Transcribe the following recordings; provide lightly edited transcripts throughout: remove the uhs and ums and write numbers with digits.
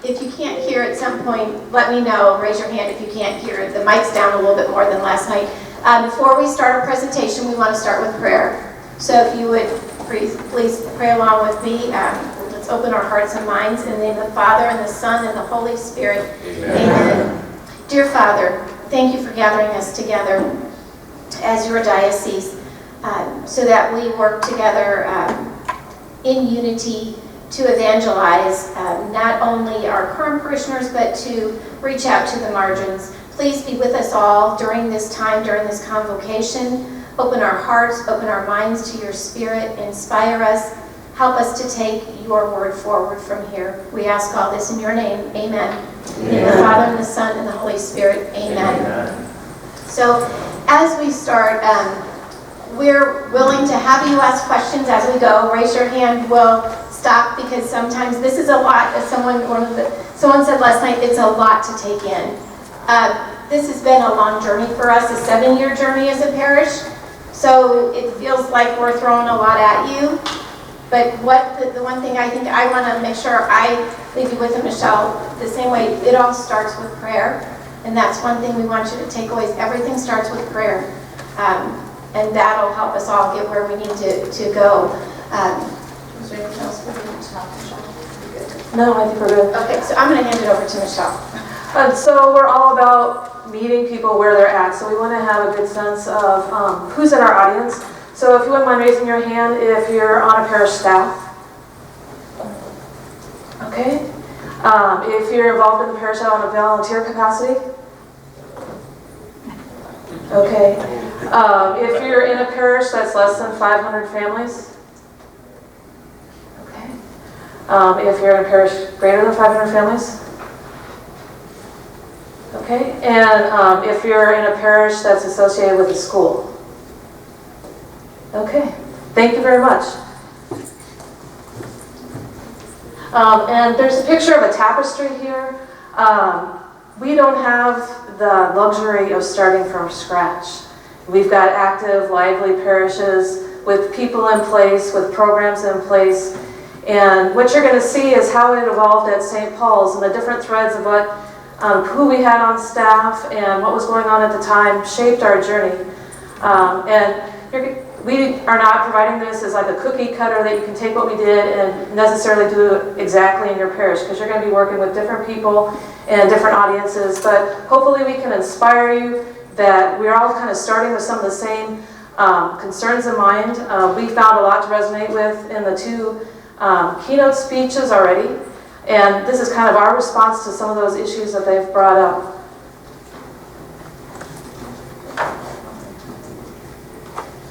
if you can't hear at some point, let me know. Raise your hand if you can't hear. The mic's down a little bit more than last night. Before we start our presentation, we want to start with prayer. So if you would please pray along with me. Let's open our hearts and minds in the name of the Father, and the Son, and the Holy Spirit. Amen. Dear Father, thank you for gathering us together as your diocese so that we work together in unity to evangelize not only our current parishioners, but to reach out to the margins. Please be with us all during this time, during this convocation. Open our hearts, open our minds to your Spirit, inspire us, help us to take your word forward from here. We ask all this in your name. Amen. In the name of the Father, and the Son, and the Holy Spirit. Amen. So as we start, we're willing to have you ask questions as we go. Raise your hand. We'll stop because sometimes this is a lot. As someone said last night, it's a lot to take in. This has been a long journey for us, a 7-year journey as a parish. So it feels like we're throwing a lot at you. But the one thing I think I want to make sure I leave you with, Michelle, the same way, it all starts with prayer. And that's one thing we want you to take away. Everything starts with prayer. And that'll help us all get where we need to go. Is there anything else we need to talk to Michelle? No, I think we're good. Okay, so I'm going to hand it over to Michelle. So we're all about meeting people where they're at. So we want to have a good sense of who's in our audience. So if you wouldn't mind raising your hand if you're on a parish staff. Okay. If you're involved in the parish on a volunteer capacity. Okay. If you're in a parish that's less than 500 families. Okay. If you're in a parish greater than 500 families. Okay. And if you're in a parish that's associated with a school. Okay. Thank you very much. And there's a picture of a tapestry here. We don't have the luxury of starting from scratch. We've got active, lively parishes with people in place, with programs in place. And what you're going to see is how it evolved at St. Paul's, and the different threads of what, who we had on staff and what was going on at the time shaped our journey. We are not providing this as like a cookie cutter that you can take what we did and necessarily do it exactly in your parish, because you're going to be working with different people and different audiences. But hopefully we can inspire you that we're all kind of starting with some of the same concerns in mind. We found a lot to resonate with in the 2 keynote speeches already. And this is kind of our response to some of those issues that they've brought up.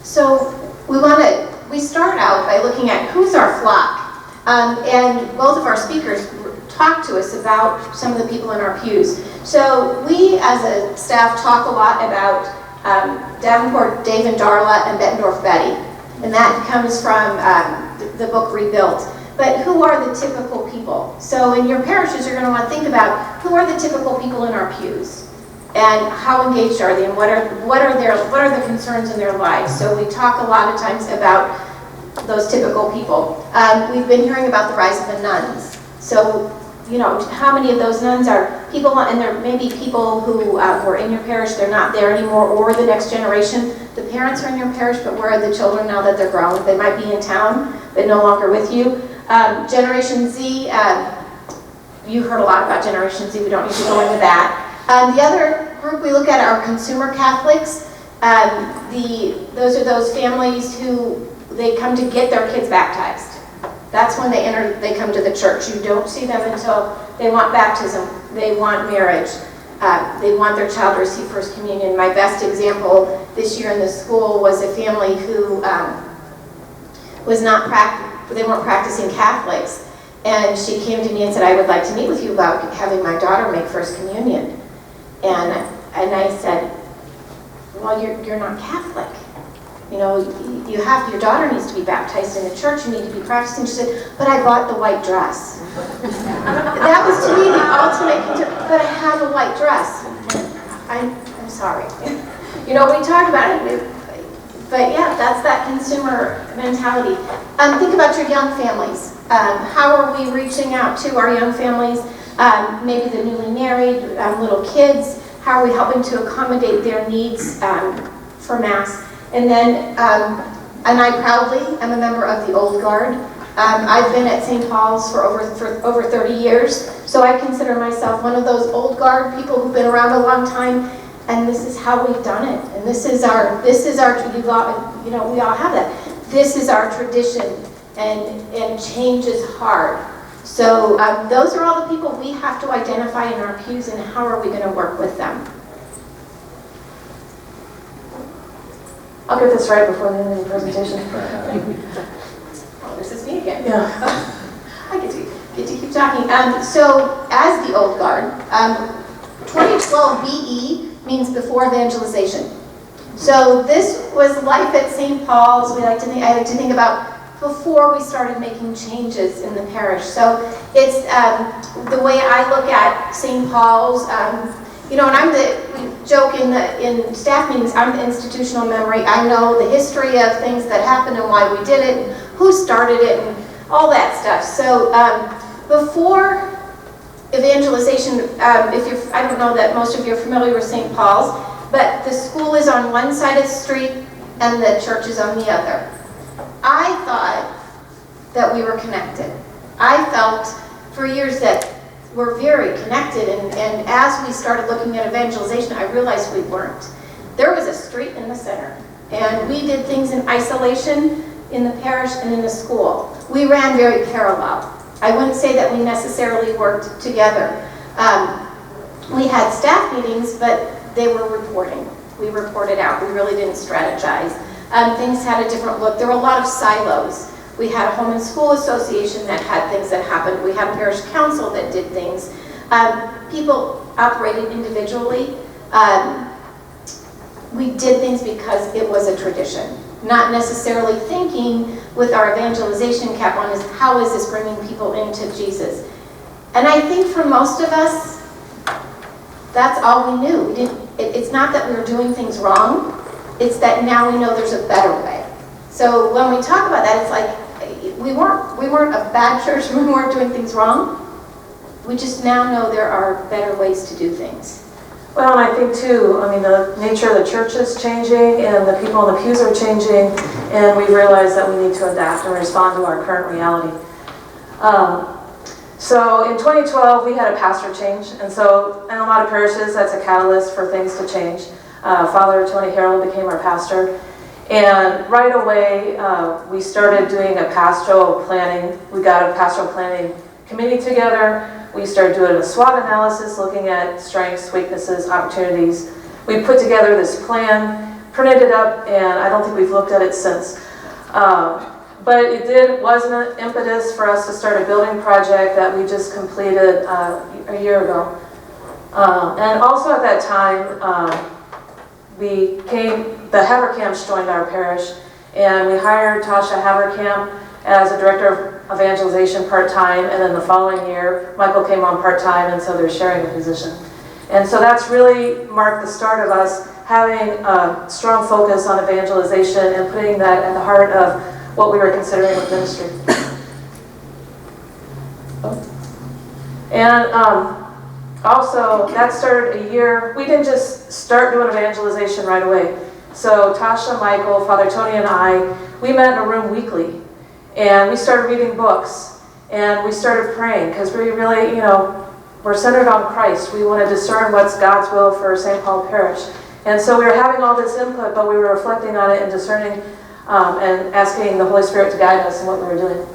So we start out by looking at who's our flock. And both of our speakers talked to us about some of the people in our pews. So we as a staff talk a lot about Davenport, Dave and Darla, and Bettendorf Betty. And that comes from the book Rebuilt. But who are the typical people? So in your parishes, you're going to want to think about who are the typical people in our pews, and how engaged are they, and what are the concerns in their lives. So we talk a lot of times about those typical people. We've been hearing about the rise of the nuns. So how many of those nuns are people, and there may be people who were in your parish, they're not there anymore, or the next generation. The parents are in your parish, but where are the children now that they're grown? They might be in town, but no longer with you. Generation Z, you heard a lot about Generation Z, we don't need to go into that. The other group we look at are consumer Catholics. Those are those families who they come to get their kids baptized. That's when they come to the church. You don't see them until they want baptism, they want marriage, they want their child to receive First Communion. My best example this year in the school was a family who they weren't practicing Catholics. And she came to me and said, I would like to meet with you about having my daughter make First Communion. And I said, well, you're not Catholic. Your daughter needs to be baptized in the church. You need to be practicing. She said, but I bought the white dress. That was to me the ultimate concern. But I have a white dress. I'm sorry. We talk about it. But yeah, that's that consumer mentality. Think about your young families. How are we reaching out to our young families? maybe the newly married, little kids. How are we helping to accommodate their needs for Mass? And then, and I proudly am a member of the Old Guard. I've been at St. Paul's for over 30 years, so I consider myself one of those Old Guard people who've been around a long time, and this is how we've done it. And this is our we all have that. This is our tradition, and change is hard. So those are all the people we have to identify in our pews, and how are we going to work with them? I'll get this right before the end of the presentation. Oh, this is me again. Yeah. I get to keep talking. So as the Old Guard, 2012 BE means before evangelization. So this was life at St. Paul's. I like to think about before we started making changes in the parish. So it's the way I look at St. Paul's. And we joke in staff meetings, I'm the institutional memory. I know the history of things that happened and why we did it, and who started it, and all that stuff. So before evangelization, I don't know that most of you are familiar with St. Paul's, but the school is on one side of the street and the church is on the other. I thought that we were connected. I felt for years that we're very connected, and as we started looking at evangelization, I realized we weren't. There was a street in the center, and we did things in isolation in the parish and in the school. We ran very parallel. I wouldn't say that we necessarily worked together. We had staff meetings, but they were reporting. We reported out. We really didn't strategize. Things had a different look. There were a lot of silos. We had a home and school association that had things that happened. We had a parish council that did things. People operated individually. We did things because it was a tradition, not necessarily thinking with our evangelization cap on is how is this bringing people into Jesus. And I think for most of us, that's all we knew. It's not that we were doing things wrong. It's that now we know there's a better way. So when we talk about that, it's like we weren't a bad church. We weren't doing things wrong. We just now know there are better ways to do things. Well, and I think too, the nature of the church is changing, and the people in the pews are changing, and we realize that we need to adapt and respond to our current reality. So in 2012, we had a pastor change, and so in a lot of parishes, that's a catalyst for things to change. Father Tony Harrell became our pastor, and right away, we started doing a pastoral planning. We got a pastoral planning committee together. We started doing a SWOT analysis, looking at strengths, weaknesses, opportunities. We put together this plan, printed it up, and I don't think we've looked at it since. But it was an impetus for us to start a building project that we just completed a year ago. And also at that time, the Haverkamps joined our parish, and we hired Tasha Haverkamp as a director of evangelization part-time, and then the following year, Michael came on part-time, and so they're sharing a position. And so that's really marked the start of us having a strong focus on evangelization and putting that at the heart of what we were considering with ministry. And also, that started a year. We didn't just start doing evangelization right away. So Tasha, Michael, Father Tony, and I, we met in a room weekly. And we started reading books. And we started praying, because we really, we're centered on Christ. We want to discern what's God's will for St. Paul Parish. And so we were having all this input, but we were reflecting on it and discerning and asking the Holy Spirit to guide us in what we were doing.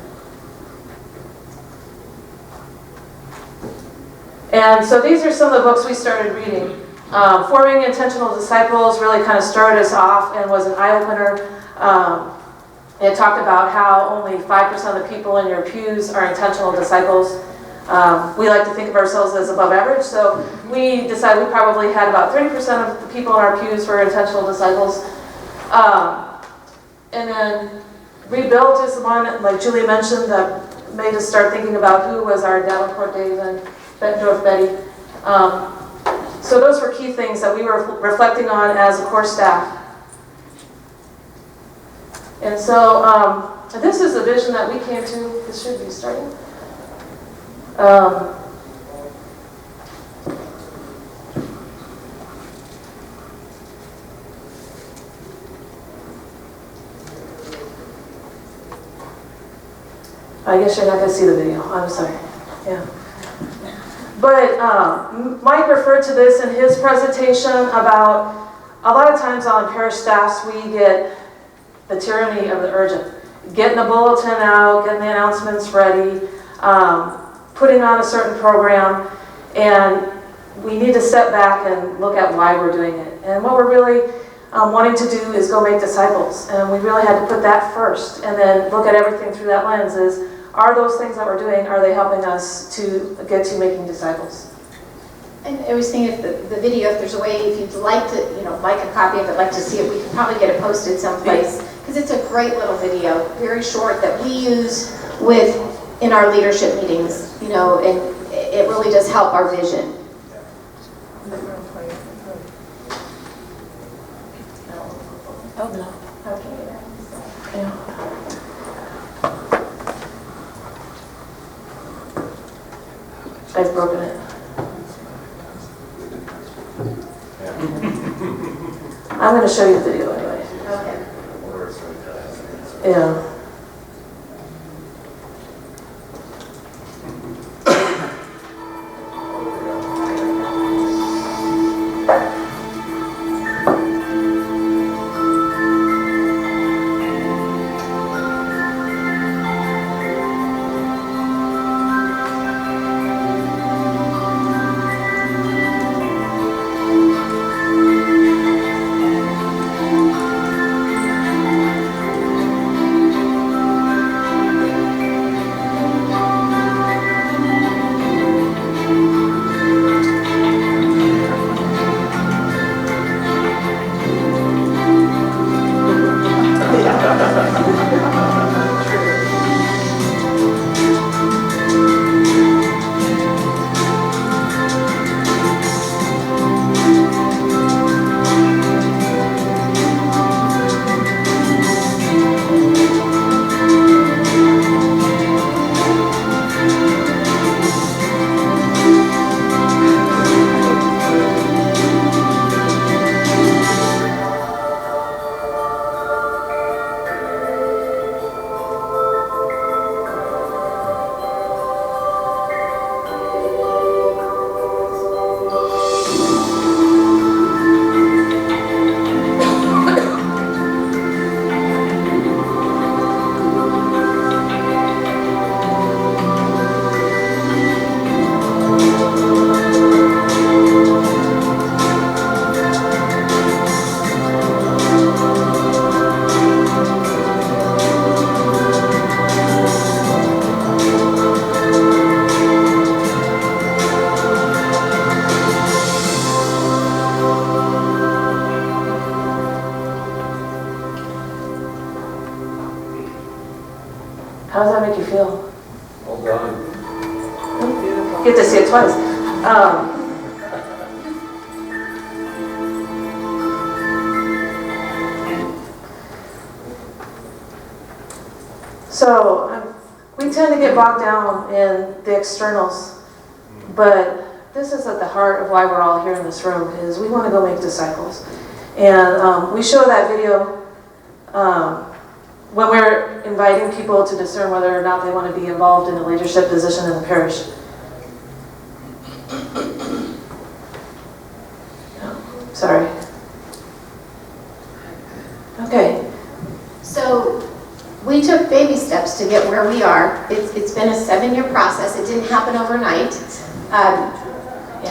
And so these are some of the books we started reading. Forming Intentional Disciples really kind of started us off and was an eye-opener. It talked about how only 5% of the people in your pews are intentional disciples. We like to think of ourselves as above average, so we decided we probably had about 30% of the people in our pews were intentional disciples. And then Rebuilt is the one, like Julie mentioned, that made us start thinking about who was our Davenport Dave and Bettendorf Betty. So those were key things that we were reflecting on as a core staff. And so this is the vision that we came to. This should be starting. I guess you're not going to see the video. I'm sorry. Yeah. But Mike referred to this in his presentation about a lot of times on parish staffs we get the tyranny of the urgent. Getting the bulletin out, getting the announcements ready, putting on a certain program, and we need to step back and look at why we're doing it. And what we're really wanting to do is go make disciples. And we really had to put that first and then look at everything through that lens is, are those things that we're doing, are they helping us to get to making disciples? And I was thinking if the video, if there's a way, if you'd like to, like a copy of it, like to see it, we could probably get it posted someplace. Because it's a great little video, very short, that we use in our leadership meetings, and it really does help our vision. Oh, no. Okay. Yeah. I've broken it. I'm going to show you the video anyway. Okay. Yeah. How does that make you feel? Well done. You get to see it twice. We tend to get bogged down in the externals, but this is at the heart of why we're all here in this room, is we want to go make disciples. And we show that video when we're inviting people to discern whether or not they want to be involved in a leadership position in the parish. Oh, sorry. Okay. So we took baby steps to get where we are. It's been a 7-year process. It didn't happen overnight.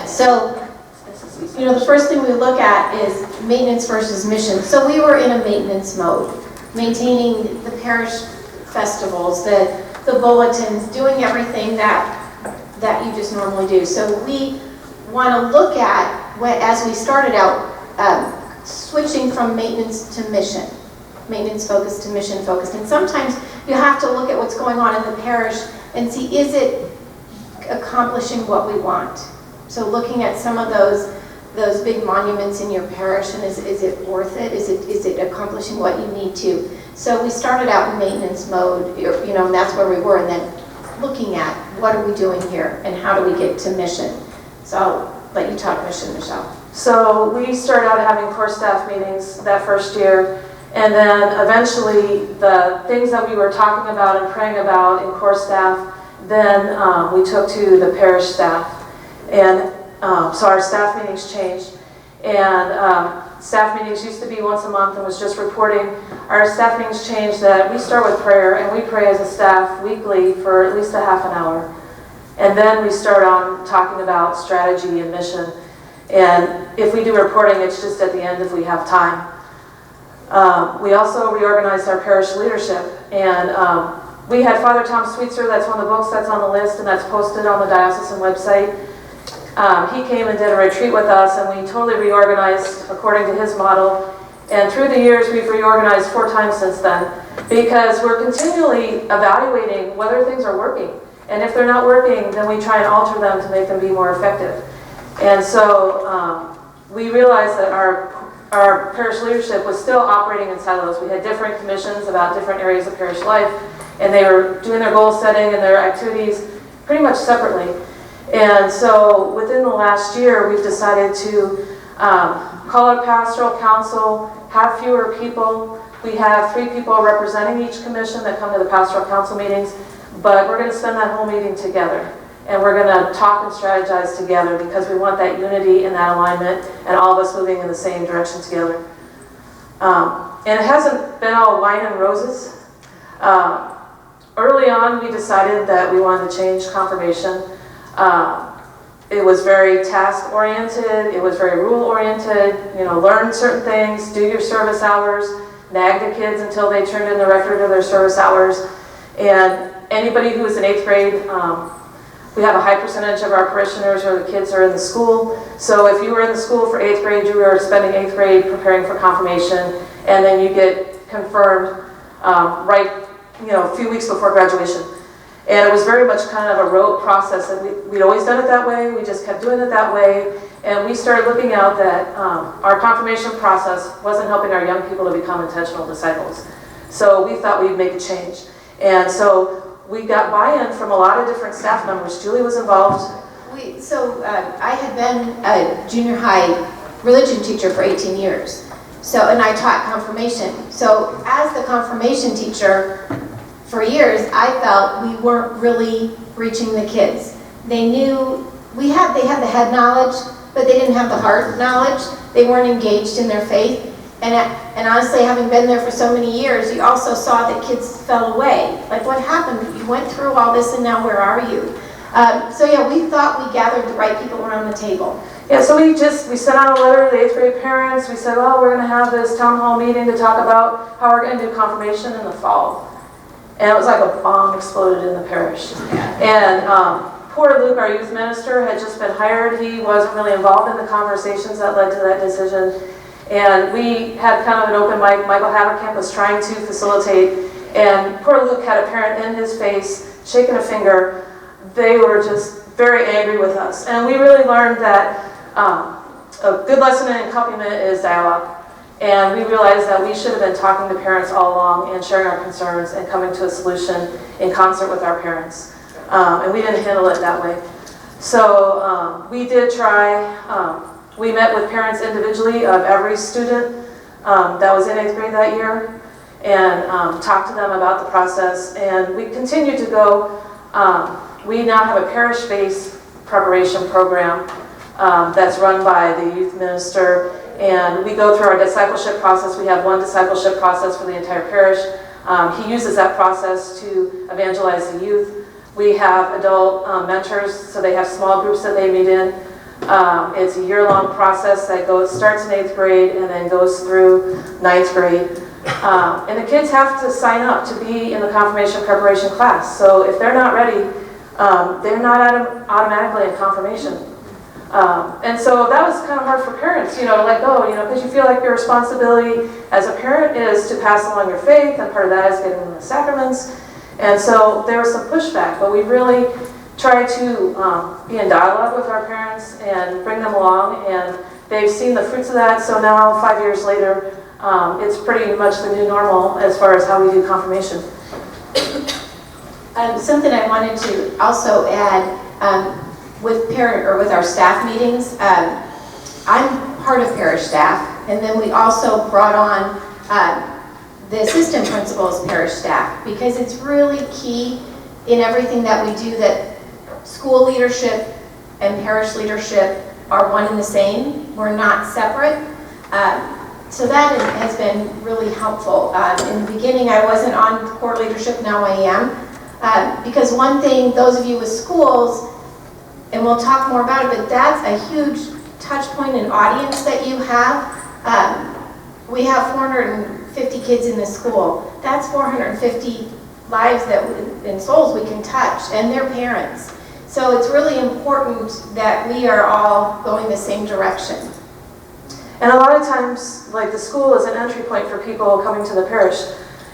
So the first thing we look at is maintenance versus mission. So we were in a maintenance mode, maintaining the parish festivals, the bulletins, doing everything that you just normally do. So we want to look at, as we started out, switching from maintenance to mission. Maintenance focused to mission focused. And sometimes you have to look at what's going on in the parish and see, is it accomplishing what we want? So looking at some of those big monuments in your parish, and is it worth it? Is it accomplishing what you need to? So we started out in maintenance mode, and that's where we were, and then looking at what are we doing here and how do we get to mission. So I'll let you talk mission, Michelle. So we started out having core staff meetings that first year, And then eventually, the things that we were talking about and praying about in core staff, then we took to the parish staff. And so our staff meetings changed. And staff meetings used to be once a month and was just reporting. Our staff meetings changed that we start with prayer, and we pray as a staff weekly for at least a half an hour. And then we start on talking about strategy and mission. And if we do reporting, it's just at the end if we have time. We also reorganized our parish leadership, and we had Father Tom Sweetser, that's one of the books that's on the list and that's posted on the diocesan website. He came and did a retreat with us, and we totally reorganized according to his model. And through the years, we've reorganized 4 times since then, because we're continually evaluating whether things are working. And if they're not working, then we try and alter them to make them be more effective. And so we realized that our parish leadership was still operating in silos. We had different commissions about different areas of parish life, and they were doing their goal setting and their activities pretty much separately. And so within the last year, we've decided to call a pastoral council, have fewer people. We have 3 people representing each commission that come to the pastoral council meetings, but we're going to spend that whole meeting together. And we're going to talk and strategize together, because we want that unity and that alignment and all of us moving in the same direction together. And it hasn't been all wine and roses. Early on, we decided that we wanted to change confirmation. It was very task-oriented, it was very rule-oriented, learn certain things, do your service hours, nag the kids until they turned in the record of their service hours. And anybody who was in 8th grade, we have a high percentage of our parishioners or the kids are in the school. So if you were in the school for 8th grade, you were spending 8th grade preparing for confirmation, and then you get confirmed a few weeks before graduation. And it was very much kind of a rote process, and we'd always done it that way. We just kept doing it that way, and we started looking out that our confirmation process wasn't helping our young people to become intentional disciples. So we thought we'd make a change. And so we got buy-in from a lot of different staff members. Julie was involved. I had been a junior high religion teacher for 18 years. And I taught confirmation. So as the confirmation teacher for years, I felt we weren't really reaching the kids. They knew, they had the head knowledge, but they didn't have the heart knowledge. They weren't engaged in their faith. And honestly, having been there for so many years, you also saw that kids fell away. Like, what happened? You went through all this, and now where are you? We thought we gathered the right people around the table. Yeah, so we sent out a letter to the 8th grade parents. We said, we're going to have this town hall meeting to talk about how we're going to do confirmation in the fall. And it was like a bomb exploded in the parish. And poor Luke, our youth minister, had just been hired. He wasn't really involved in the conversations that led to that decision. And we had kind of an open mic. Michael Haverkamp was trying to facilitate. And poor Luke had a parent in his face, shaking a finger. They were just very angry with us. And we really learned that a good lesson in accompaniment is dialogue. And we realized that we should have been talking to parents all along and sharing our concerns and coming to a solution in concert with our parents. And we didn't handle it that way. So we did try, we met with parents individually of every student that was in 8th grade that year, and talked to them about the process. And we continue to go, we now have a parish-based preparation program that's run by the youth minister. And we go through our discipleship process. We have one discipleship process for the entire parish. He uses that process to evangelize the youth. We have adult mentors, so they have small groups that they meet in. It's a year-long process that starts in 8th grade and then goes through 9th grade. And the kids have to sign up to be in the confirmation preparation class. So if they're not ready, they're not automatically in confirmation. And so that was kind of hard for parents, to let go, because you feel like your responsibility as a parent is to pass along your faith, and part of that is getting them the sacraments. And so there was some pushback, but we really tried to be in dialogue with our parents and bring them along, and they've seen the fruits of that. So now, 5 years later, it's pretty much the new normal as far as how we do confirmation. Something I wanted to also add, with our staff meetings, I'm part of parish staff, and then we also brought on the assistant principal as parish staff, because it's really key in everything that we do that school leadership and parish leadership are one and the same. We're not separate. So that has been really helpful. In the beginning, I wasn't on core leadership, now I am. Because one thing, those of you with schools, and we'll talk more about it, but that's a huge touch point and audience that you have. We have 450 kids in the school. That's 450 lives and souls we can touch, and their parents. So it's really important that we are all going the same direction. And a lot of times, like, the school is an entry point for people coming to the parish.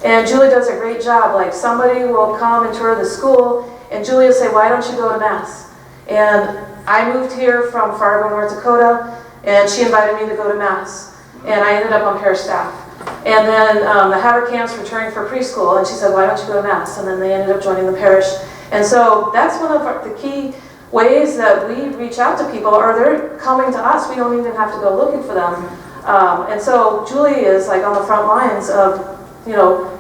And Julie does a great job. Like, somebody will come and tour the school, and Julie will say, why don't you go to Mass? And I moved here from Fargo, North Dakota, and she invited me to go to Mass. And I ended up on parish staff. And then the Haverkamps were touring for preschool, and she said, why don't you go to Mass? And then they ended up joining the parish. And so that's one of the key ways that we reach out to people, or they're coming to us. We don't even have to go looking for them. And so Julie is like on the front lines of,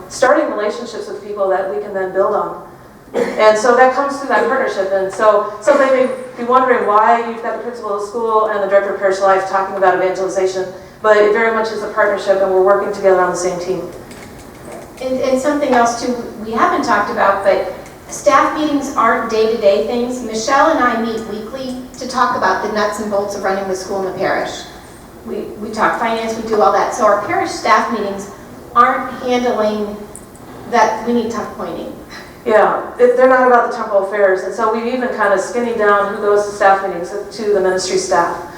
starting relationships with people that we can then build on. And so that comes through that partnership. And so somebody may be wondering why you've got the principal of the school and the director of parish life talking about evangelization, but it very much is a partnership, and we're working together on the same team. And something else too we haven't talked about, but staff meetings aren't day-to-day things. Michelle and I meet weekly to talk about the nuts and bolts of running the school in the parish. We talk finance, we do all that. So our parish staff meetings aren't handling that we need tuck pointing. Yeah, they're not about the temporal affairs, and so we've even kind of skinny down who goes to staff meetings to the ministry staff.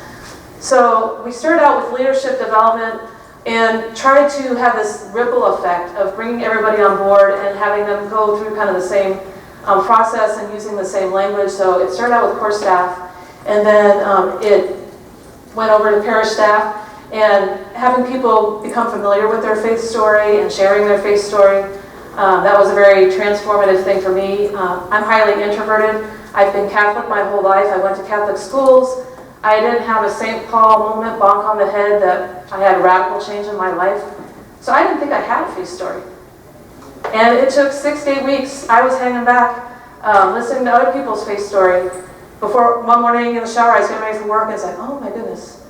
So we started out with leadership development and tried to have this ripple effect of bringing everybody on board and having them go through kind of the same process and using the same language. So it started out with core staff, and then it went over to parish staff, and having people become familiar with their faith story and sharing their faith story. That was a very transformative thing for me. I'm highly introverted. I've been Catholic my whole life. I went to Catholic schools. I didn't have a St. Paul moment, bonk on the head, that I had a radical change in my life. So I didn't think I had a faith story. And it took 6 to 8 weeks. I was hanging back, listening to other people's faith story. Before one morning in the shower, I was getting ready for work, and it's like, oh my goodness.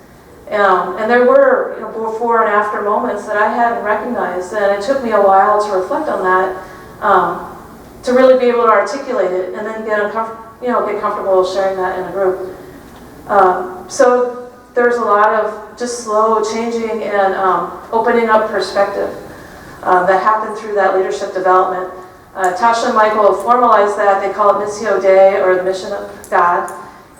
And there were before and after moments that I hadn't recognized, and it took me a while to reflect on that, to really be able to articulate it, and then get comfortable sharing that in a group. So there's a lot of just slow changing and opening up perspective that happened through that leadership development. Tasha and Michael formalized that. They call it Missio Dei, or the mission of God.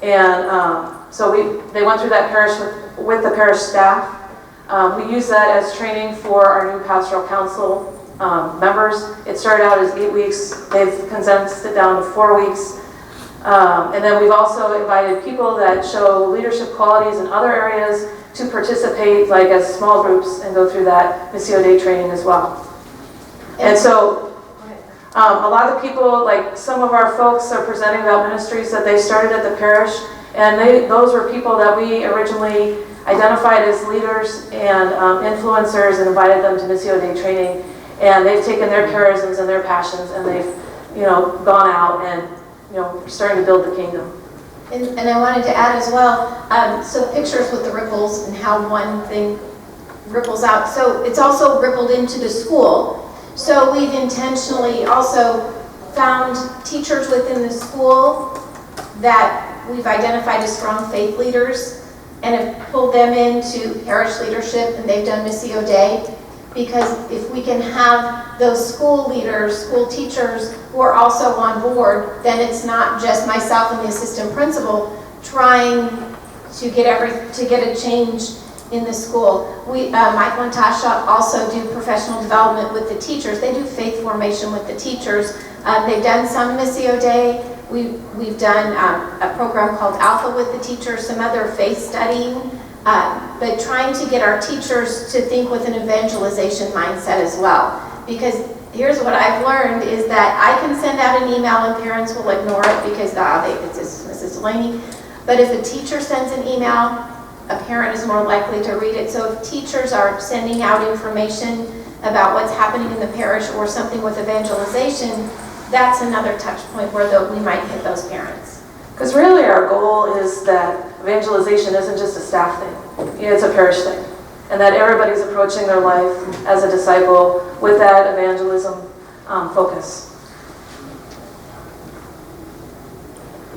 And so they went through that parish with the parish staff. We use that as training for our new pastoral council members. It started out as 8 weeks. They've condensed it down to 4 weeks. And then we've also invited people that show leadership qualities in other areas to participate, like as small groups, and go through that Missio Dei training as well. And so a lot of people, like some of our folks, are presenting about ministries that they started at the parish, and those were people that we originally identified as leaders and influencers and invited them to Missio Dei training. And they've taken their charisms and their passions, and they've gone out and starting to build the kingdom. And I wanted to add as well, so pictures with the ripples and how one thing ripples out. So it's also rippled into the school. So we've intentionally also found teachers within the school that we've identified as strong faith leaders and have pulled them into parish leadership, and they've done Missio Dei. Because if we can have those school leaders, school teachers who are also on board, then it's not just myself and the assistant principal trying to get a change in the school. Michael and Tasha also do professional development with the teachers. They do faith formation with the teachers. They've done some Missio Dei. We've done a program called Alpha with the teachers, some other faith studying. But trying to get our teachers to think with an evangelization mindset as well. Because here's what I've learned is that I can send out an email and parents will ignore it because it's Mrs. Delaney. But if a teacher sends an email, a parent is more likely to read it. So if teachers are sending out information about what's happening in the parish or something with evangelization, that's another touch point where we might hit those parents. Because really our goal is that evangelization isn't just a staff thing, it's a parish thing. And that everybody's approaching their life as a disciple with that evangelism focus.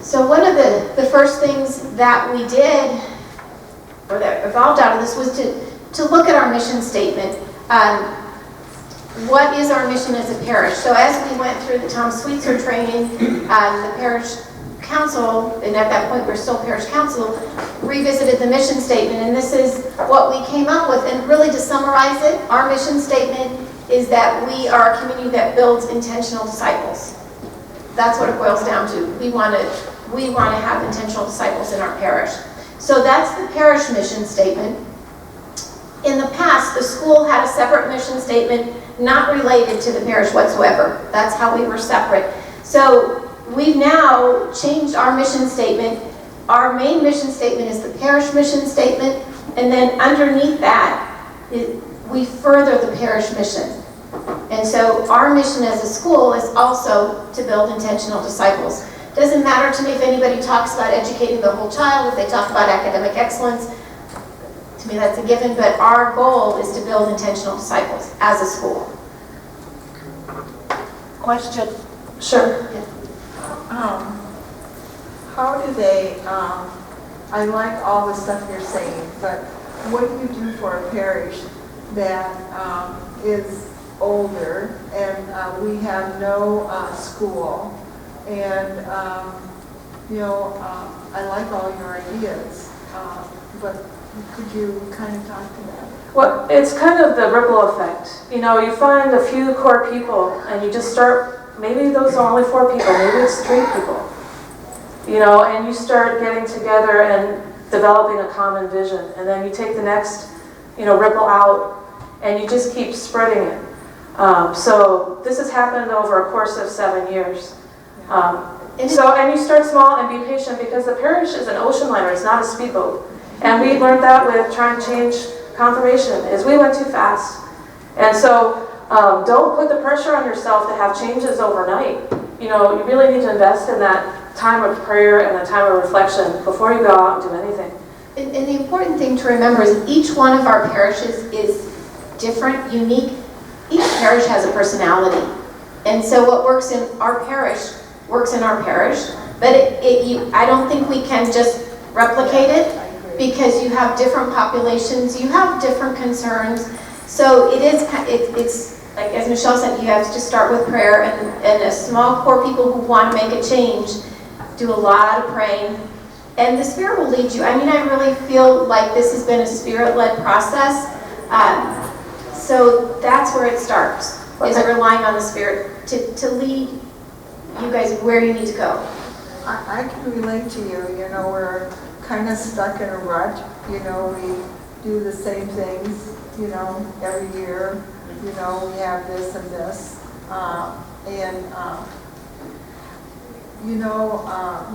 So one of the first things that we did, or that evolved out of this, was to look at our mission statement. What is our mission as a parish? So as we went through the Tom Sweetser training, the parish council, and at that point we're still parish council, revisited the mission statement, and this is what we came up with. And really, to summarize it, our mission statement is that we are a community that builds intentional disciples. That's what it boils down to. We want to have intentional disciples in our parish. So that's the parish mission statement. In the past, the school had a separate mission statement, not related to the parish whatsoever. That's how we were separate. So we've now changed our mission statement. Our main mission statement is the parish mission statement, and then underneath that, we further the parish mission. And so our mission as a school is also to build intentional disciples. Doesn't matter to me if anybody talks about educating the whole child, if they talk about academic excellence. To me, that's a given, but our goal is to build intentional disciples as a school. Question. Sure. How do they, I like all the stuff you're saying, but what do you do for a parish that is older and we have no school? And, I like all your ideas, but could you kind of talk to that? Well, it's kind of the ripple effect. You find a few core people and you just start, maybe those are only 4 people, maybe it's 3 people. And you start getting together and developing a common vision. And then you take the next, ripple out and you just keep spreading it. So this has happened over a course of 7 years. And you start small and be patient, because the parish is an ocean liner, it's not a speedboat. And we learned that with trying to change confirmation, is we went too fast. And so don't put the pressure on yourself to have changes overnight. You really need to invest in that time of prayer and a time of reflection before you go out and do anything. And the important thing to remember is each one of our parishes is different, unique. Each parish has a personality. And so what works in our parish works in our parish, but I don't think we can just replicate it, because you have different populations, you have different concerns. So it's like, as Michelle said, you have to start with prayer, and a small core people who want to make a change do a lot of praying, and the Spirit will lead you. I really feel like this has been a Spirit-led process. So that's where it starts, is relying on the Spirit to lead you guys where you need to go. I can relate to you. We're kind of stuck in a rut. We do the same things, every year. We have this and this.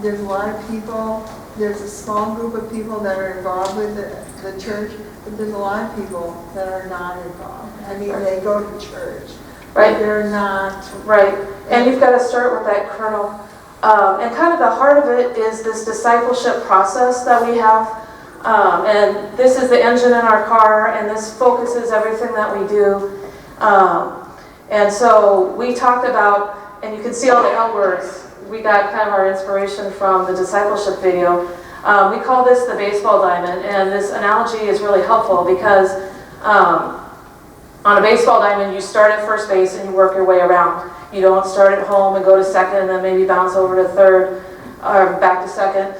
There's a lot of people. There's a small group of people that are involved with the church, but there's a lot of people that are not involved. They go to church, right? But they're not. Right. And you've got to start with that kernel. And kind of the heart of it is this discipleship process that we have. And this is the engine in our car, and this focuses everything that we do. And so we talked about, and you can see all the outwords. We got kind of our inspiration from the discipleship video. We call this the baseball diamond, and this analogy is really helpful because on a baseball diamond, you start at first base and you work your way around. You don't start at home and go to second and then maybe bounce over to third or back to second.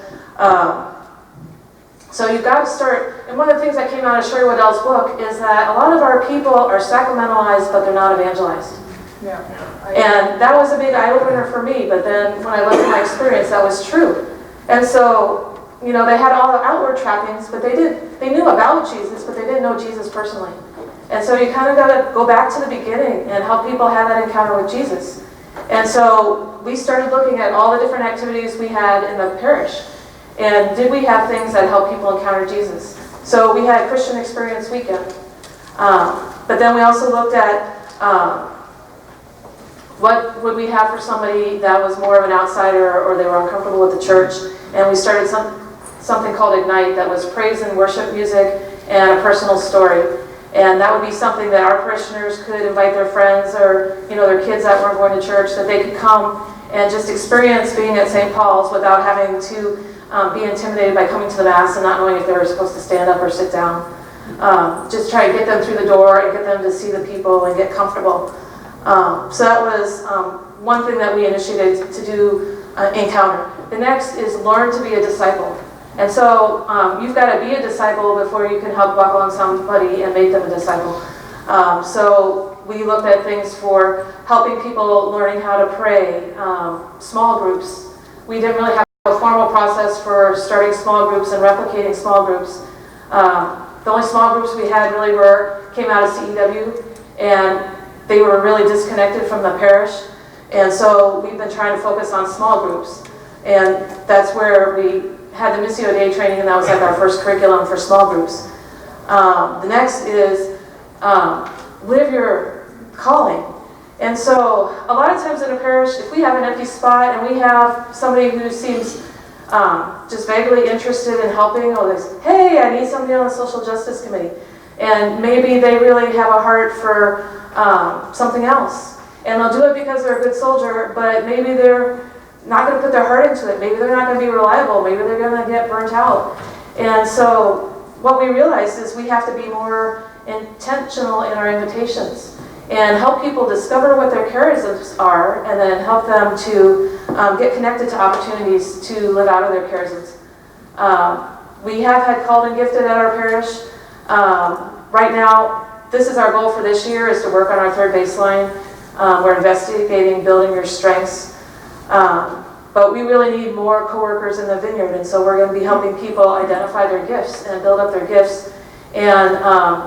So you've got to start, and one of the things that came out of Sherry Waddell's book is that a lot of our people are sacramentalized, but they're not evangelized. Yeah. And that was a big eye-opener for me, but then when I looked at my experience, that was true. And so, they had all the outward trappings, but they knew about Jesus, but they didn't know Jesus personally. And so you kind of got to go back to the beginning and help people have that encounter with Jesus. And so we started looking at all the different activities we had in the parish. And did we have things that help people encounter Jesus? So we had Christian Experience Weekend. But then we also looked at what would we have for somebody that was more of an outsider or they were uncomfortable with the church. And we started something called Ignite that was praise and worship music and a personal story. And that would be something that our parishioners could invite their friends or their kids that weren't going to church, that they could come and just experience being at St. Paul's without having to be intimidated by coming to the Mass and not knowing if they were supposed to stand up or sit down. Just try to get them through the door and get them to see the people and get comfortable. So that was one thing that we initiated to do Encounter. The next is learn to be a disciple. And so you've got to be a disciple before you can help walk along somebody and make them a disciple. So we looked at things for helping people learning how to pray, small groups. We didn't really have a formal process for starting small groups and replicating small groups. The only small groups we had really came out of CEW, and they were really disconnected from the parish. And so we've been trying to focus on small groups. And that's where we had the Missio Dei training, and that was like our first curriculum for small groups. The next is live your calling. And so a lot of times in a parish, if we have an empty spot and we have somebody who seems just vaguely interested in helping, or there's, hey, I need somebody on the social justice committee. And maybe they really have a heart for something else. And they'll do it because they're a good soldier, but maybe they're not going to put their heart into it. Maybe they're not going to be reliable. Maybe they're going to get burnt out. And so what we realized is we have to be more intentional in our invitations and help people discover what their charisms are, and then help them to get connected to opportunities to live out of their charisms. We have had called and gifted at our parish. Right now, this is our goal for this year, is to work on our third baseline. We're investigating building your strengths. But we really need more coworkers in the vineyard, and so we're going to be helping people identify their gifts and build up their gifts. And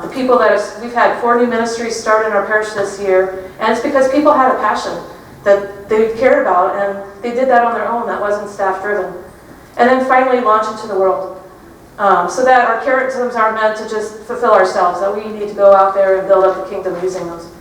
the people we've had 4 new ministries start in our parish this year, and it's because people had a passion that they cared about, and they did that on their own. That wasn't staff driven. And then finally launch into the world, so that our charisms aren't meant to just fulfill ourselves, that we need to go out there and build up the kingdom using those.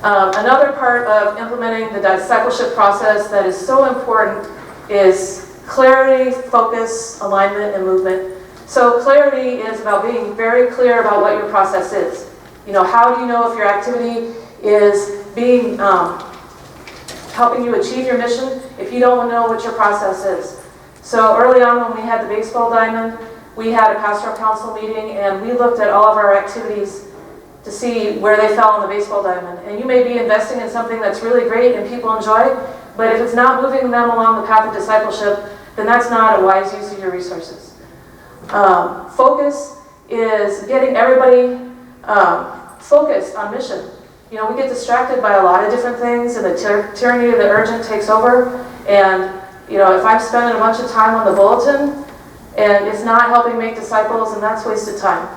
Another part of implementing the discipleship process that is so important is clarity, focus, alignment, and movement. So clarity is about being very clear about what your process is. How do you know if your activity is being helping you achieve your mission if you don't know what your process is? So early on, when we had the baseball diamond, we had a pastoral council meeting, and we looked at all of our activities to see where they fell on the baseball diamond. And you may be investing in something that's really great and people enjoy, but if it's not moving them along the path of discipleship, then that's not a wise use of your resources. Focus is getting everybody focused on mission. We get distracted by a lot of different things, and the tyranny of the urgent takes over. And if I'm spending a bunch of time on the bulletin and it's not helping make disciples, and that's wasted time.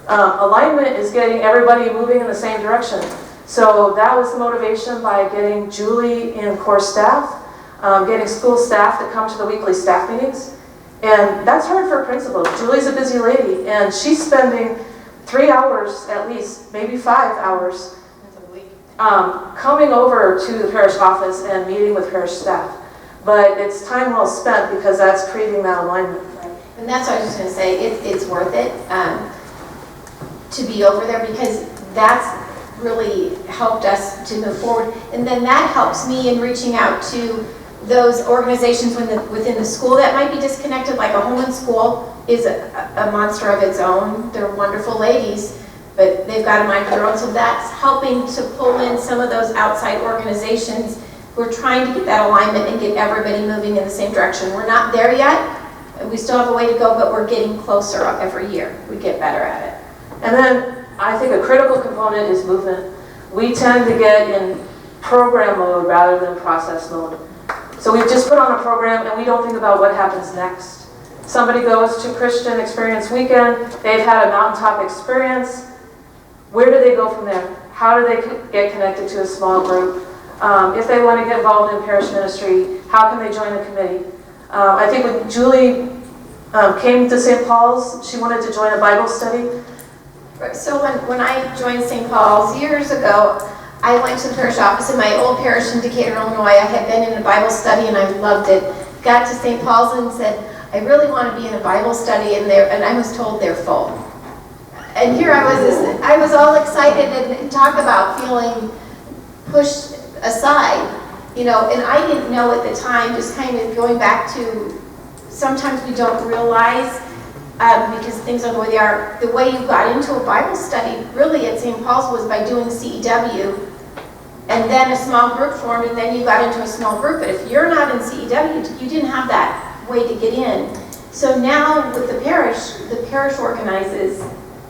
Alignment is getting everybody moving in the same direction. So that was the motivation by getting Julie in core staff, getting school staff to come to the weekly staff meetings. And that's hard for principals. Julie's a busy lady, and she's spending 3 hours at least, maybe 5 hours, coming over to the parish office and meeting with parish staff. But it's time well spent, because that's creating that alignment. Right. And that's what I was just going to say. It's worth it to be over there, because that's really helped us to move forward. And then that helps me in reaching out to those organizations within the school that might be disconnected, like a home and school is a monster of its own. They're wonderful ladies, but they've got a mind of their own. So that's helping to pull in some of those outside organizations. We're trying to get that alignment and get everybody moving in the same direction. We're not there yet. We still have a way to go, but we're getting closer every year. We get better at it. And then I think a critical component is movement. We tend to get in program mode rather than process mode. So we've just put on a program and we don't think about what happens next. Somebody goes to Christian Experience Weekend, they've had a mountaintop experience. Where do they go from there? How do they get connected to a small group? If they want to get involved in parish ministry, how can they join a committee? I think when Julie came to St. Paul's. She wanted to join a Bible study. So when I joined St. Paul's years ago, I went to the parish office in my old parish in Decatur, Illinois. I had been in a Bible study and I loved it. Got to St. Paul's and said, I really want to be in a Bible study, and I was told they're full. And here I was all excited and talk about feeling pushed aside, and I didn't know at the time, just kind of going back to, sometimes we don't realize, because things are the way they are, the way you got into a Bible study really at St. Paul's was by doing CEW, and then a small group formed, and then you got into a small group. But if you're not in CEW, you didn't have that way to get in. So now with the parish organizes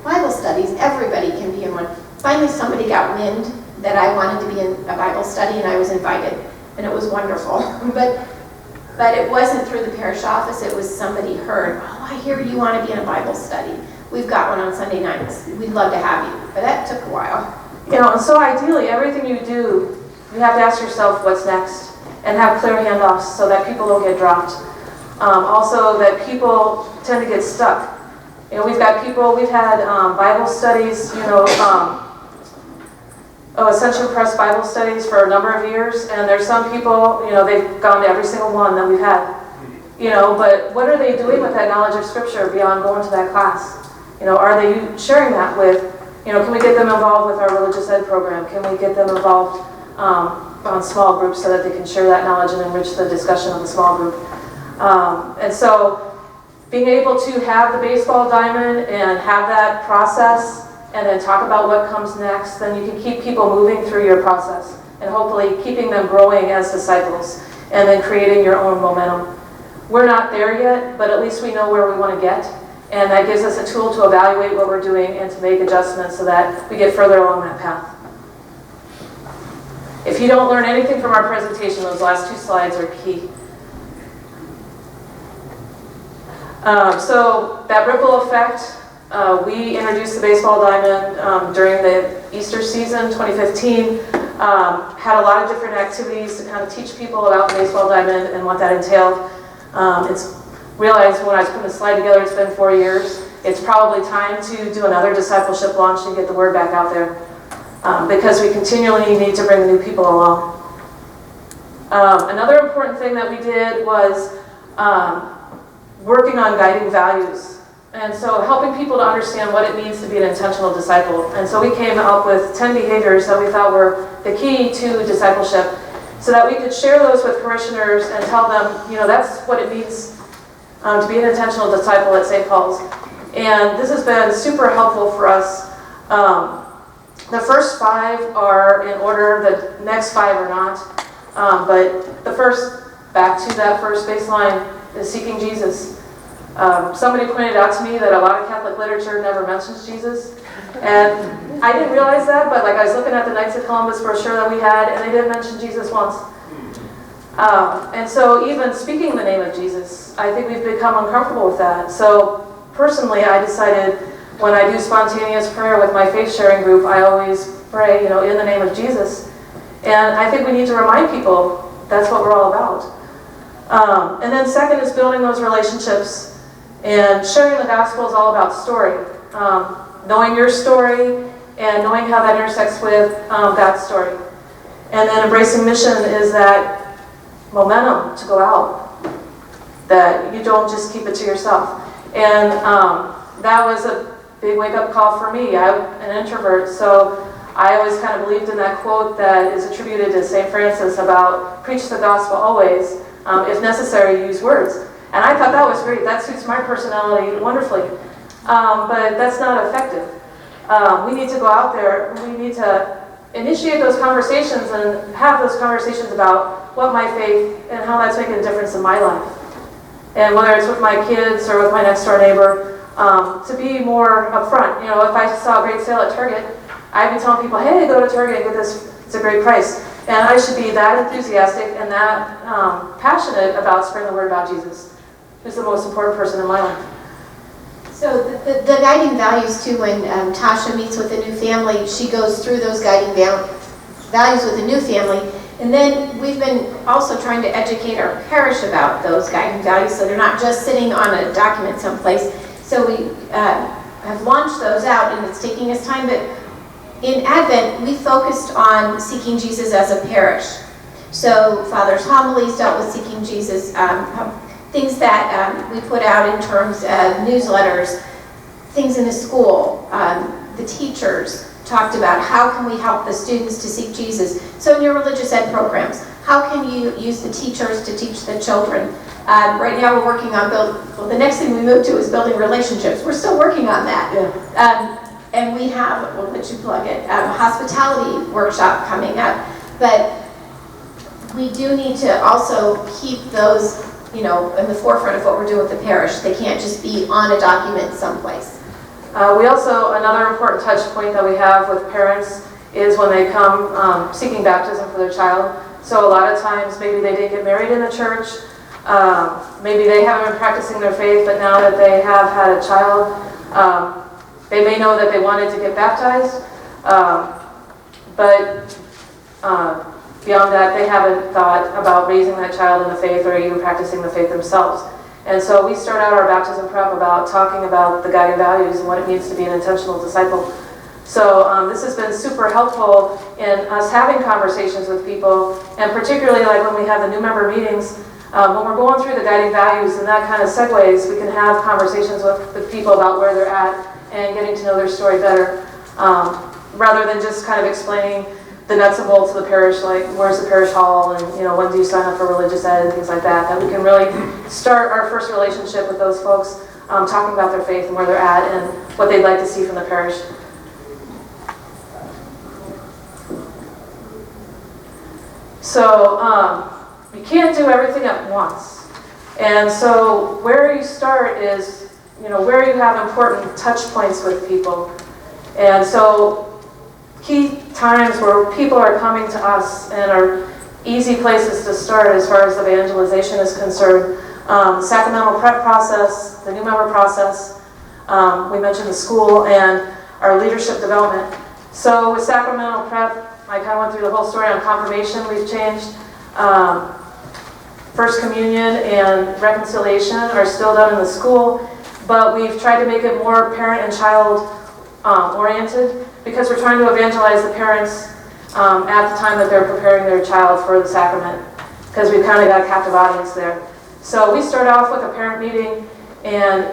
Bible studies. Everybody can be in one. Finally, somebody got wind that I wanted to be in a Bible study, and I was invited, and it was wonderful. But it wasn't through the parish office. It was somebody heard, oh, I hear you want to be in a Bible study. We've got one on Sunday nights. We'd love to have you. But that took a while. And so ideally, everything you do, you have to ask yourself what's next and have clear handoffs so that people don't get dropped. Also, that people tend to get stuck. We've had Bible studies, Essential Press Bible studies for a number of years, and there's some people, they've gone to every single one that we've had. But what are they doing with that knowledge of Scripture beyond going to that class? Are they sharing that with, can we get them involved with our religious ed program? Can we get them involved on small groups so that they can share that knowledge and enrich the discussion of the small group? And so being able to have the baseball diamond and have that process and then talk about what comes next, then you can keep people moving through your process and hopefully keeping them growing as disciples and then creating your own momentum. We're not there yet, but at least we know where we want to get, and that gives us a tool to evaluate what we're doing and to make adjustments so that we get further along that path. If you don't learn anything from our presentation, those last 2 slides are key. So that ripple effect, we introduced the baseball diamond during the Easter season, 2015. Had a lot of different activities to kind of teach people about the baseball diamond and what that entailed. It's realized when I was putting the slide together, it's been 4 years. It's probably time to do another discipleship launch and get the word back out there, because we continually need to bring new people along. Another important thing that we did was working on guiding values. And so helping people to understand what it means to be an intentional disciple. And so we came up with 10 behaviors that we thought were the key to discipleship so that we could share those with parishioners and tell them, that's what it means to be an intentional disciple at St. Paul's. And this has been super helpful for us. The first 5 are in order, the next 5 are not. But the first, back to that first baseline, is seeking Jesus. Somebody pointed out to me that a lot of Catholic literature never mentions Jesus, and I didn't realize that, but I was looking at the Knights of Columbus brochure that we had, and they didn't mention Jesus once. And so even speaking the name of Jesus, I think we've become uncomfortable with that. So personally, I decided when I do spontaneous prayer with my faith sharing group, I always pray, in the name of Jesus. And I think we need to remind people that's what we're all about. And then second is building those relationships. And sharing the gospel is all about story. Knowing your story and knowing how that intersects with God's story. And then embracing mission is that momentum to go out. That you don't just keep it to yourself. And that was a big wake-up call for me. I'm an introvert, so I always kind of believed in that quote that is attributed to St. Francis about preach the gospel always. If necessary, use words. And I thought that was great. That suits my personality wonderfully. But that's not effective. We need to go out there. We need to initiate those conversations and have those conversations about what my faith and how that's making a difference in my life. And whether it's with my kids or with my next door neighbor, to be more upfront. If I saw a great sale at Target, I'd be telling people, hey, go to Target and get this. It's a great price. And I should be that enthusiastic and that passionate about spreading the word about Jesus, who's the most important person in my life. So the guiding values too, when Tasha meets with a new family, she goes through those guiding values with a new family, And then we've been also trying to educate our parish about those guiding values, so they're not just sitting on a document someplace. So we have launched those out, and it's taking us time, but in Advent, we focused on seeking Jesus as a parish. So Father's homilies dealt with seeking Jesus, things that we put out in terms of newsletters, things in the school. The teachers talked about how can we help the students to seek Jesus. So in your religious ed programs, how can you use the teachers to teach the children? Right now we're working on the next thing we move to is building relationships. We're still working on that. Yeah. And we have, we'll let you plug it, a hospitality workshop coming up. But we do need to also keep those, in the forefront of what we're doing with the parish. They can't just be on a document someplace. We also, another important touch point that we have with parents is when they come seeking baptism for their child. So a lot of times maybe they didn't get married in the church, maybe they haven't been practicing their faith, but now that they have had a child, they may know that they wanted to get baptized, but beyond that, they haven't thought about raising that child in the faith or even practicing the faith themselves. And so we start out our baptism prep about talking about the guiding values and what it means to be an intentional disciple. So this has been super helpful in us having conversations with people, and particularly like when we have the new member meetings, when we're going through the guiding values and that kind of segues, we can have conversations with people about where they're at and getting to know their story better, rather than just kind of explaining the nuts and bolts of the parish, like where's the parish hall, and when do you sign up for religious ed and things like that. That we can really start our first relationship with those folks, talking about their faith and where they're at and what they'd like to see from the parish. So you can't do everything at once, and so where you start is where you have important touch points with people, and so key times where people are coming to us and are easy places to start as far as evangelization is concerned. The sacramental prep process, the new member process, we mentioned the school, and our leadership development. So with sacramental prep, I kind of went through the whole story on confirmation. We've changed. First communion and reconciliation are still done in the school, but we've tried to make it more parent and child oriented, because we're trying to evangelize the parents at the time that they're preparing their child for the sacrament, because we've kind of got a captive audience there. So we start off with a parent meeting, and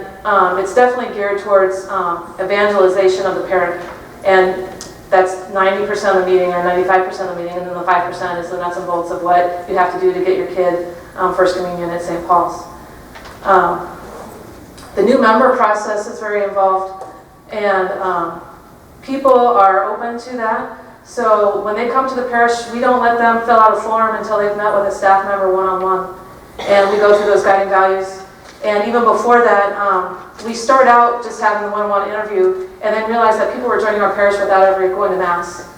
it's definitely geared towards evangelization of the parent, and that's 90% of the meeting or 95% of the meeting, and then the 5% is the nuts and bolts of what you have to do to get your kid First Communion at St. Paul's. The new member process is very involved, and people are open to that. So when they come to the parish, we don't let them fill out a form until they've met with a staff member one-on-one. And we go through those guiding values. And even before that, we start out just having the one-on-one interview, and then realize that people were joining our parish without ever going to Mass.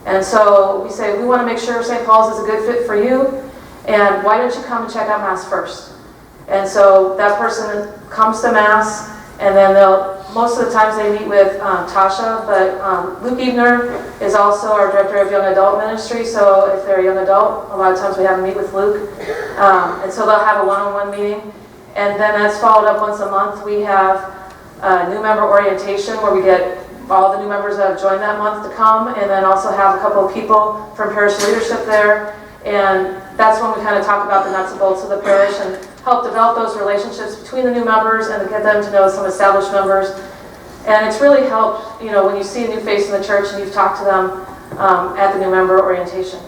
And so we say, we want to make sure St. Paul's is a good fit for you, and why don't you come and check out Mass first? And so that person comes to Mass, and then most of the times they meet with Tasha, but Luke Ebner is also our Director of Young Adult Ministry, so if they're a young adult, a lot of times we have them meet with Luke. And so they'll have a one-on-one meeting, and then that's followed up once a month. We have new member orientation, where we get all the new members that have joined that month to come, and then also have a couple of people from parish leadership there, and that's when we kind of talk about the nuts and bolts of the parish and help develop those relationships between the new members and get them to know some established members. And it's really helped, when you see a new face in the church and you've talked to them at the new member orientation.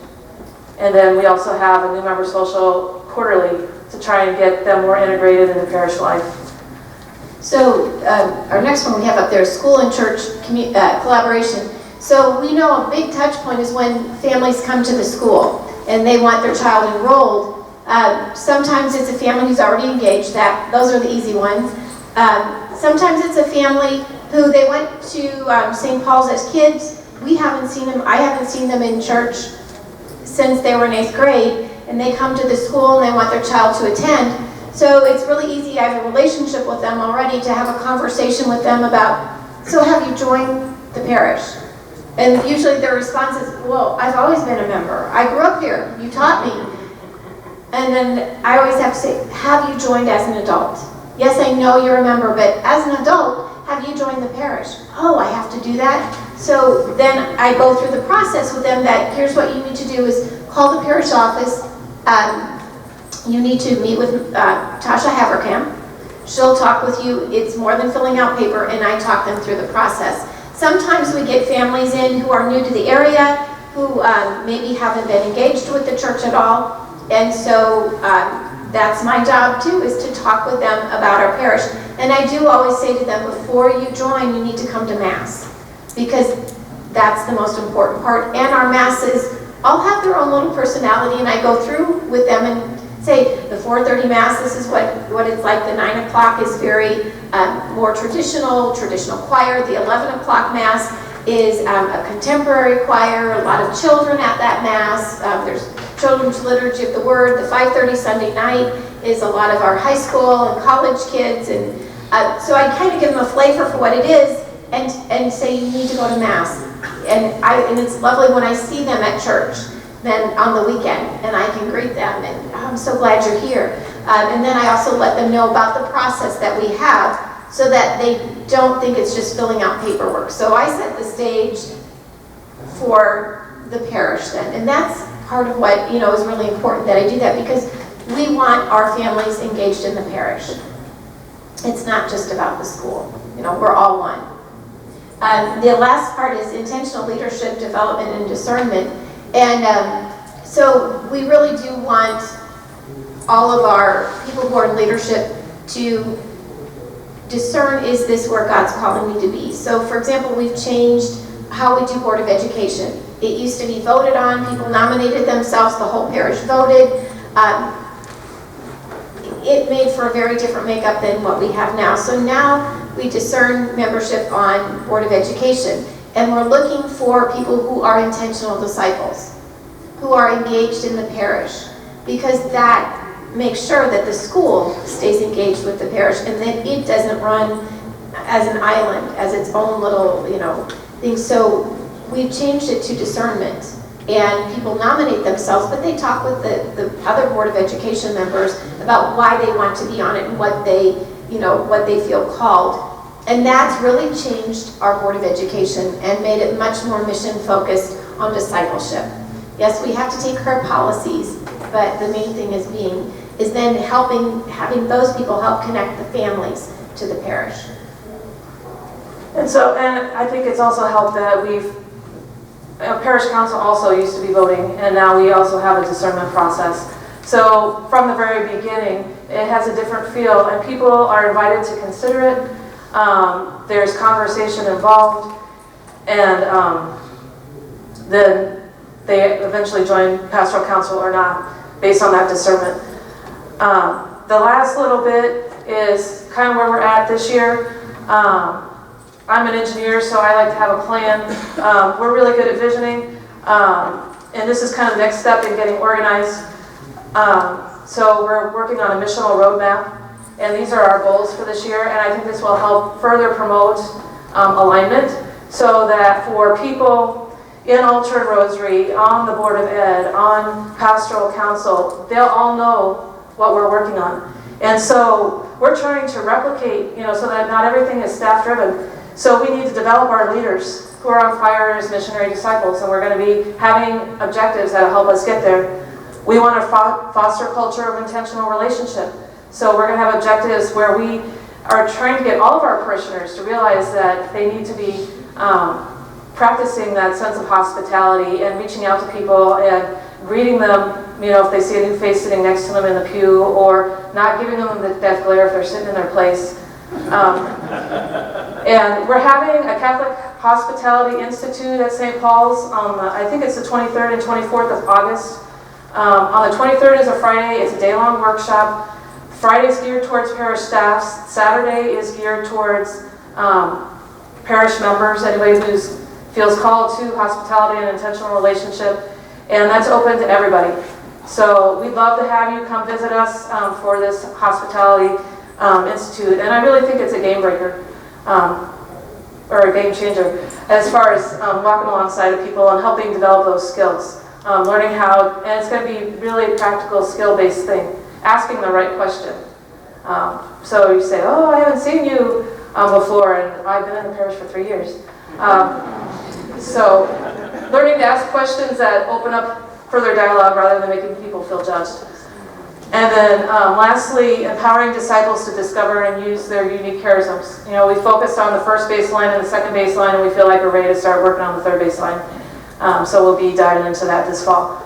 And then we also have a new member social quarterly to try and get them more integrated into parish life. So our next one we have up there is school and church collaboration. So we know a big touch point is when families come to the school and they want their child enrolled. Sometimes it's a family who's already engaged. Those are the easy ones. Sometimes it's a family who they went to St. Paul's as kids. We haven't seen them. I haven't seen them in church since they were in 8th grade, and they come to the school and they want their child to attend. So it's really easy. I have a relationship with them already to have a conversation with them about, so have you joined the parish? And usually their response is, well, I've always been a member. I grew up here. You taught me. And then I always have to say, have you joined as an adult? Yes, I know you're a member, but as an adult, have you joined the parish? Oh, I have to do that? So then I go through the process with them that here's what you need to do is call the parish office. You need to meet with Tasha Haverkamp. She'll talk with you. It's more than filling out paper, and I talk them through the process. Sometimes we get families in who are new to the area, who maybe haven't been engaged with the church at all. And so that's my job too, is to talk with them about our parish. And I do always say to them, before you join, you need to come to Mass, because that's the most important part. And our Masses all have their own little personality, and I go through with them and say, the 4:30 Mass, this is what it's like. The 9 o'clock is very more traditional choir. The 11 o'clock Mass is a contemporary choir, a lot of children at that Mass. There's Children's Liturgy of the Word. The 5:30 Sunday night is a lot of our high school and college kids. And so I kind of give them a flavor for what it is and say, you need to go to Mass. And it's lovely when I see them at church, then on the weekend, and I can greet them, and oh, I'm so glad you're here. And then I also let them know about the process that we have, so that they don't think it's just filling out paperwork. So I set the stage for the parish then, and that's part of what is really important that I do that, because we want our families engaged in the parish. It's not just about the school. We're all one. The last part is intentional leadership, development, and discernment. And so we really do want all of our people who are in leadership to discern, is this where God's calling me to be? So for example, we've changed how we do Board of Education. It used to be voted on, people nominated themselves, the whole parish voted. It made for a very different makeup than what we have now. So now we discern membership on Board of Education, and we're looking for people who are intentional disciples, who are engaged in the parish, because that makes sure that the school stays engaged with the parish and that it doesn't run as an island, as its own little, thing. So we've changed it to discernment, and people nominate themselves, but they talk with the other Board of Education members about why they want to be on it and what they feel called. And that's really changed our Board of Education and made it much more mission focused on discipleship. Yes, we have to take care of policies, but the main thing is then having those people help connect the families to the parish. And I think it's also helped that parish council also used to be voting, and now we also have a discernment process. So from the very beginning, it has a different feel, and people are invited to consider it. There's conversation involved, and then they eventually join pastoral council or not, based on that discernment. The last little bit is kind of where we're at this year. I'm an engineer, so I like to have a plan. We're really good at visioning, and this is kind of the next step in getting organized. So we're working on a missional roadmap, and these are our goals for this year, and I think this will help further promote alignment, so that for people in Altar and Rosary, on the Board of Ed, on Pastoral Council, they'll all know what we're working on. And so we're trying to replicate, so that not everything is staff-driven. So we need to develop our leaders who are on fire as missionary disciples, and we're going to be having objectives that will help us get there. We want to foster a culture of intentional relationship. So we're going to have objectives where we are trying to get all of our parishioners to realize that they need to be practicing that sense of hospitality and reaching out to people and greeting them, if they see a new face sitting next to them in the pew, or not giving them the death glare if they're sitting in their place. And we're having a Catholic Hospitality Institute at St. Paul's on I think it's the 23rd and 24th of August. On the 23rd is a Friday. It's a day-long workshop. Friday's geared towards parish staffs. Saturday is geared towards parish members, anybody who feels called to hospitality and intentional relationship. And that's open to everybody. So we'd love to have you come visit us for this Hospitality Institute. And I really think it's a game breaker. or a game changer as far as walking alongside of people and helping develop those skills. Learning how, and it's going to be really practical, skill-based thing, asking the right question. So you say, oh, I haven't seen you before, and I've been in the parish for 3 years. So learning to ask questions that open up further dialogue rather than making people feel judged. And then lastly, empowering disciples to discover and use their unique charisms. You know, we focused on the first baseline and the second baseline, and we feel like we're ready to start working on the third baseline. So we'll be diving into that this fall.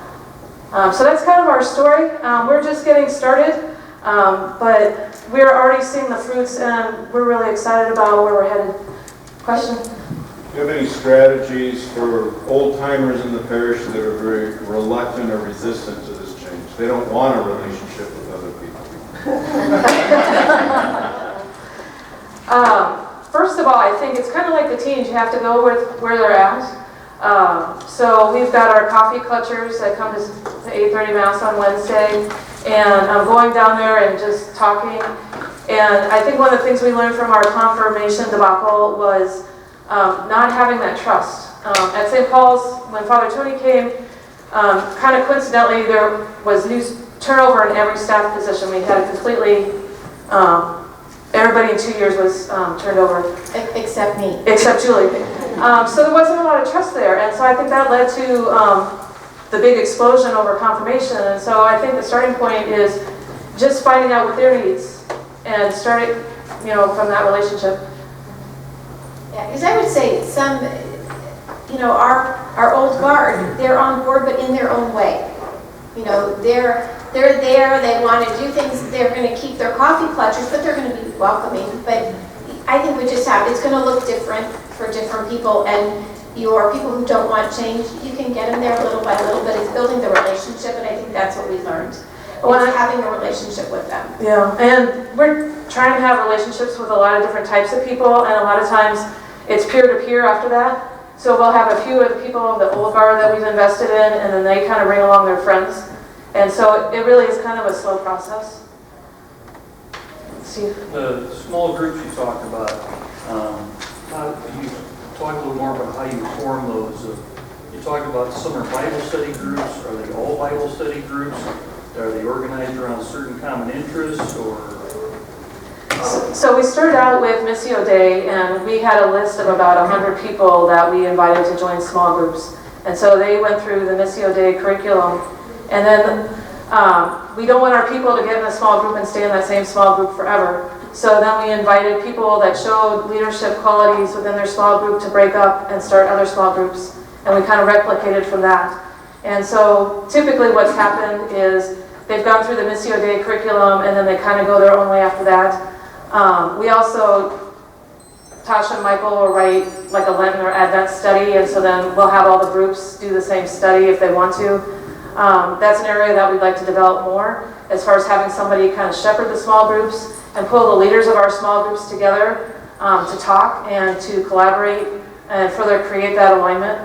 So that's kind of our story. We're just getting started, but we're already seeing the fruits, and we're really excited about where we're headed. Question? Do you have any strategies for old-timers in the parish that are very reluctant or resistant to this change? They don't want a relationship with other people. First of all, I think it's kind of like the teens. You have to go with where they're at. So we've got our coffee clutchers that come to 8:30 Mass on Wednesday, and I'm going down there and just talking. And I think one of the things we learned from our confirmation debacle was not having that trust. At St. Paul's, when Father Tony came, kind of coincidentally, there was new turnover in every staff position. We had a completely, everybody in 2 years was turned over. Except me. Except Julie. So there wasn't a lot of trust there. And so I think that led to the big explosion over confirmation. And so I think the starting point is just finding out what their needs and starting, from that relationship. Yeah, because I would say some, our old guard, they're on board, but in their own way. They're there, they want to do things, they're going to keep their coffee clutchers, but they're going to be welcoming. But I think it's going to look different for different people, and your people who don't want change, you can get them there little by little, but it's building the relationship, and I think that's what we learned. It's having a relationship with them. Yeah, and we're trying to have relationships with a lot of different types of people, and a lot of times it's peer-to-peer after that. So we'll have a few of the people of the old guard that we've invested in, and then they kind of bring along their friends. And so it really is kind of a slow process. Let's see. The small groups you talked about, you talk a little more about how you form those. You talk about some are Bible study groups. Are they all Bible study groups? Are they organized around certain common interests, or? So we started out with Missio Dei, and we had a list of about 100 people that we invited to join small groups. And so they went through the Missio Dei curriculum. And then we don't want our people to get in a small group and stay in that same small group forever. So then we invited people that showed leadership qualities within their small group to break up and start other small groups. And we kind of replicated from that. And so typically what's happened is they've gone through the Missio Dei curriculum, and then they kind of go their own way after that. We also, Tasha and Michael will write like a Lenten or Advent study, and so then we'll have all the groups do the same study if they want to. That's an area that we'd like to develop more, as far as having somebody kind of shepherd the small groups and pull the leaders of our small groups together to talk and to collaborate and further create that alignment.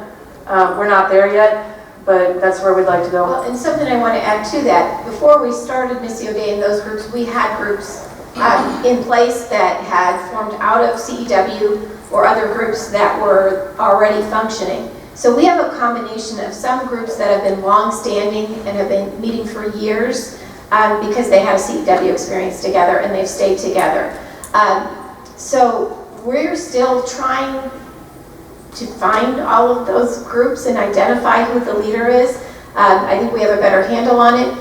We're not there yet, but that's where we'd like to go. Well, and something I want to add to that, before we started Missio Dei in those groups, we had groups in place that had formed out of CEW or other groups that were already functioning. So we have a combination of some groups that have been long-standing and have been meeting for years because they have CEW experience together and they've stayed together. So we're still trying to find all of those groups and identify who the leader is. I think we have a better handle on it.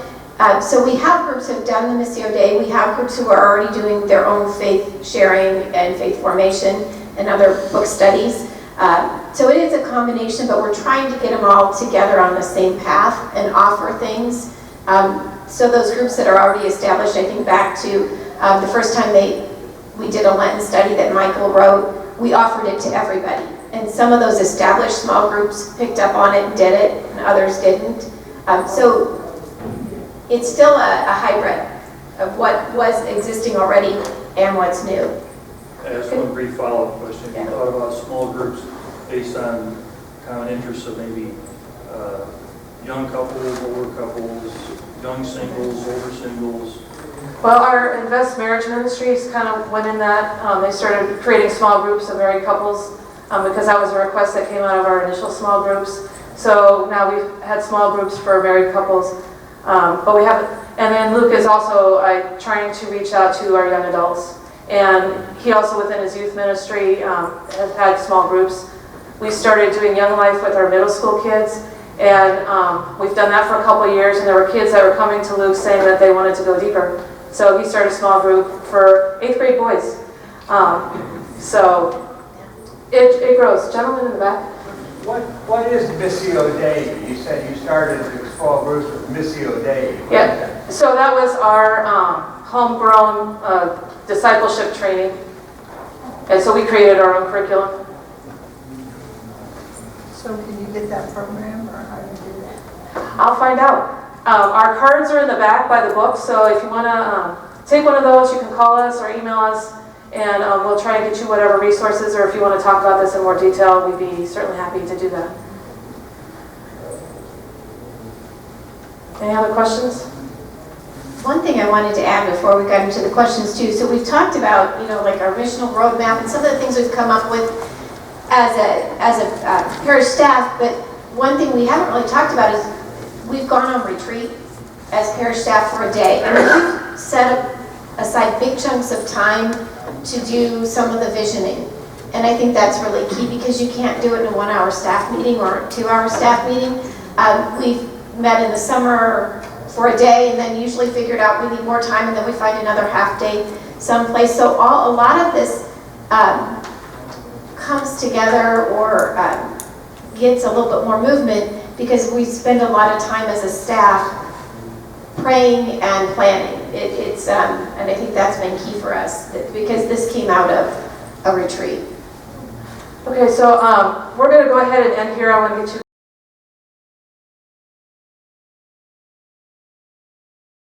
So we have groups who have done the Missio Dei. We have groups who are already doing their own faith sharing and faith formation and other book studies. So it is a combination, but we're trying to get them all together on the same path and offer things. So those groups that are already established, I think back to the first time we did a Lenten study that Michael wrote, we offered it to everybody. And some of those established small groups picked up on it and did it, and others didn't. So it's still a hybrid of what was existing already and what's new. Ask one brief follow-up question. You thought about small groups based on common interests of maybe young couples, older couples, young singles, older singles? Well, our Invest Marriage Ministries kind of went in that. They started creating small groups of married couples because that was a request that came out of our initial small groups. So now we've had small groups for married couples, but we haven't. And then Luke is also trying to reach out to our young adults. And he also, within his youth ministry, has had small groups. We started doing Young Life with our middle school kids, and we've done that for a couple of years, and there were kids that were coming to Luke saying that they wanted to go deeper. So he started a small group for 8th grade boys. So it grows. Gentleman in the back. What is Missio Dei? You said you started the small groups with Missio Dei. Yeah, so that was our homegrown discipleship training. And so we created our own curriculum. So can you get that program, or how do you do that? I'll find out. Our cards are in the back by the book, so if you want to take one of those, you can call us or email us, and we'll try and get you whatever resources, or if you want to talk about this in more detail, we'd be certainly happy to do that. Any other questions? One thing I wanted to add before we got into the questions too, so we've talked about, like our missional roadmap and some of the things we've come up with as a parish staff, but one thing we haven't really talked about is we've gone on retreat as parish staff for a day, and we've set aside big chunks of time to do some of the visioning. And I think that's really key, because you can't do it in a 1-hour staff meeting or a 2-hour staff meeting. We've met in the summer for a day, and then usually figured out we need more time, and then we find another half day someplace. So a lot of this comes together or gets a little bit more movement because we spend a lot of time as a staff praying and planning. And I think that's been key for us, because this came out of a retreat. Okay, so we're going to go ahead and end here. I want to get you